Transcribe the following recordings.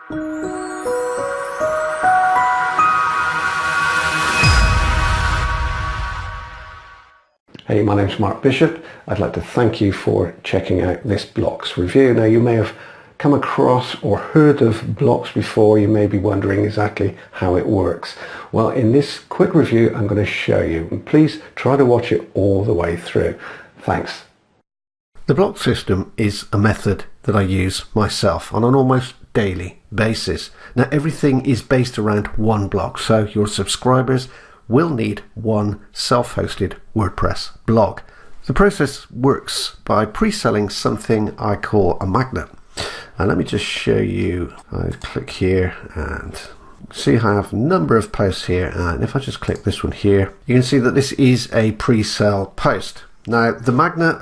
Hey, my name's Mark Bishop. I'd like to thank you for checking out this BLOX review. Now, you may have come across or heard of BLOX before. You may be wondering exactly how it works. Well, in this quick review, I'm going to show you. And please try to watch it all the way through. Thanks. The BLOX system is a method that I use myself on an almost daily basis. Now, everything is based around one blog, so your subscribers will need one self-hosted WordPress blog. The process works by pre-selling something I call a magnet. And let me just show you. I click here and see I have a number of posts here, and if I just click this one here, you can see that this is a pre-sell post. Now, the magnet,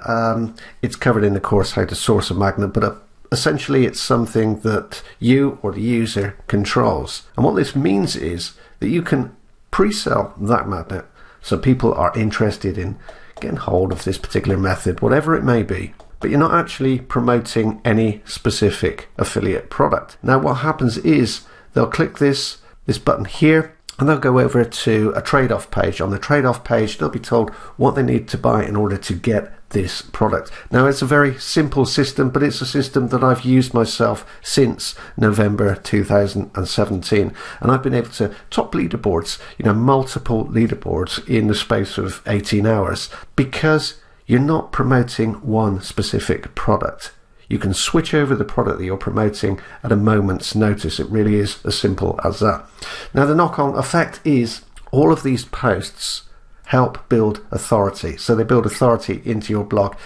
it's covered in the course how to source a magnet, but essentially it's something that you or the user controls. And what this means is that you can pre-sell that magnet so people are interested in getting hold of this particular method, whatever it may be, but you're not actually promoting any specific affiliate product. Now, what happens is they'll click this button here and they'll go over to a trade-off page. On the trade-off page, they'll be told what they need to buy in order to get this product. Now, it's a very simple system, but it's a system that I've used myself since November 2017, and I've been able to top leaderboards, multiple leaderboards in the space of 18 hours, because you're not promoting one specific product. You can switch over the product that you're promoting at a moment's notice. It really is as simple as that. Now, the knock-on effect is all of these posts help build authority. So they build authority into your blog.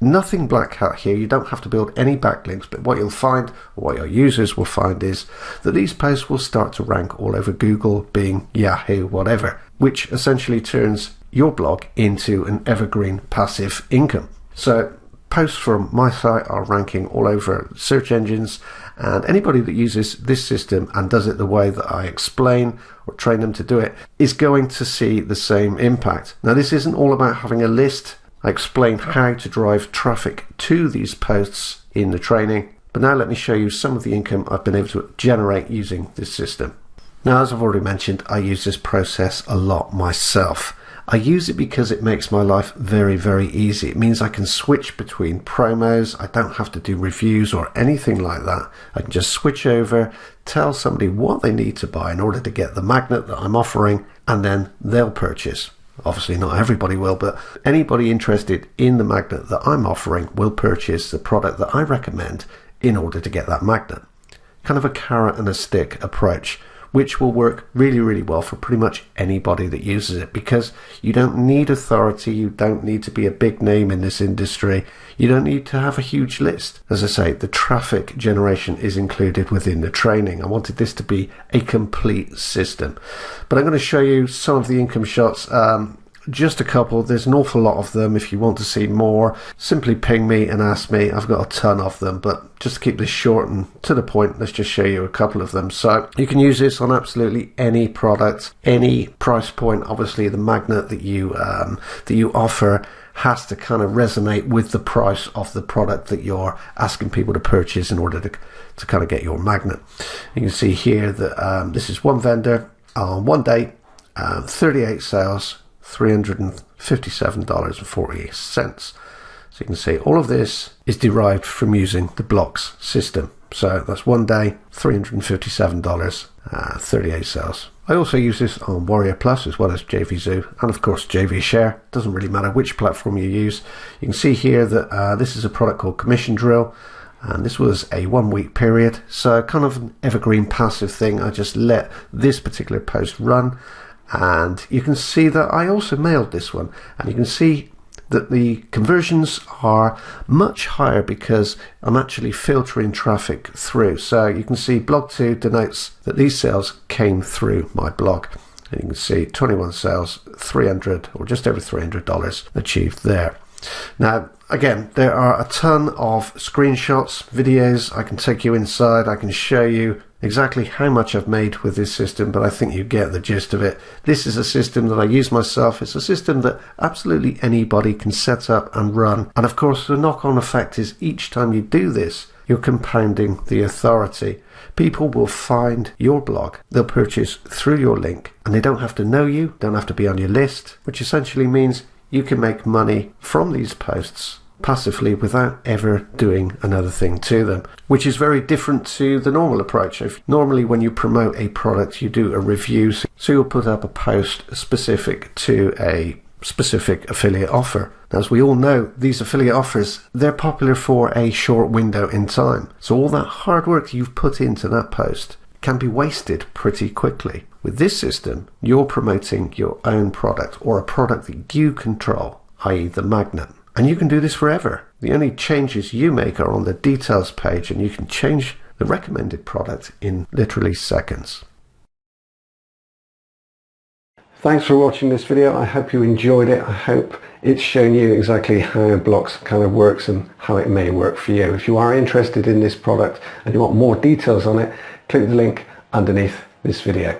Nothing black hat here. You don't have to build any backlinks, but what you'll find, or what your users will find, is that these posts will start to rank all over Google, Bing, Yahoo, whatever, which essentially turns your blog into an evergreen passive income. So posts from my site are ranking all over search engines, and anybody that uses this system and does it the way that I explain or train them to do it is going to see the same impact. Now, this isn't all about having a list. I explain how to drive traffic to these posts in the training, but now let me show you some of the income I've been able to generate using this system. Now, as I've already mentioned, I use this process a lot myself. I use it because it makes my life very, very easy. It means I can switch between promos. I don't have to do reviews or anything like that. I can just switch over, tell somebody what they need to buy in order to get the magnet that I'm offering, and then they'll purchase. Obviously, not everybody will, but anybody interested in the magnet that I'm offering will purchase the product that I recommend in order to get that magnet. Kind of a carrot and a stick approach, which will work really, really well for pretty much anybody that uses it, because you don't need authority, you don't need to be a big name in this industry, you don't need to have a huge list. As I say, the traffic generation is included within the training. I wanted this to be a complete system. But I'm going to show you some of the income shots, just a couple. There's an awful lot of them. If you want to see more, simply ping me and ask me. I've got a ton of them, but just to keep this short and to the point, let's just show you a couple of them. So you can use this on absolutely any product, any price point. Obviously, the magnet that you offer has to kind of resonate with the price of the product that you're asking people to purchase in order to kind of get your magnet. You can see here that this is one vendor on one day, 38 sales, $357.48. So you can see all of this is derived from using the BLOX system. So that's one day, $357, 38 sales. I also use this on Warrior Plus as well as JVZoo, and of course JVShare. Doesn't really matter which platform you use. You can see here that this is a product called Commission Drill, and this was a 1 week period. So kind of an evergreen passive thing. I just let this particular post run. And you can see that I also mailed this one, and you can see that the conversions are much higher because I'm actually filtering traffic through. So you can see blog 2 denotes that these sales came through my blog. And you can see 21 sales, $300 or just over $300 achieved there. Now, again, there are a ton of screenshots, videos. I can take you inside. I can show you exactly how much I've made with this system, but I think you get the gist of it. This is a system that I use myself. It's a system that absolutely anybody can set up and run. And of course, the knock-on effect is each time you do this, you're compounding the authority. People will find your blog, they'll purchase through your link, and they don't have to know you, don't have to be on your list, which essentially means you can make money from these posts passively without ever doing another thing to them, which is very different to the normal approach. Normally when you promote a product, you do a review, so you'll put up a post specific to a specific affiliate offer. Now, as we all know, these affiliate offers, they're popular for a short window in time. So all that hard work you've put into that post can be wasted pretty quickly. With this system, you're promoting your own product or a product that you control, i.e. the magnet. And you can do this forever. The only changes you make are on the details page, and you can change the recommended product in literally seconds. Thanks for watching this video. I hope you enjoyed it. I hope it's shown you exactly how BLOX kind of works and how it may work for you. If you are interested in this product and you want more details on it, click the link underneath this video.